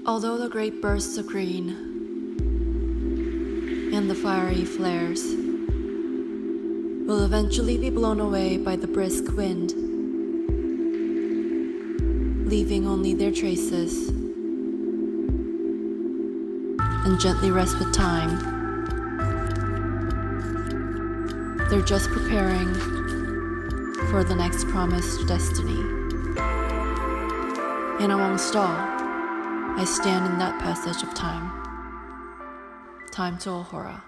Although the great bursts of green and the fiery flares will eventually be blown away by the brisk wind, leaving only their traces, and gently rest with time, they're just preparing for the next promised destiny. And amongst all, I stand in that passage of time. Time to ohora.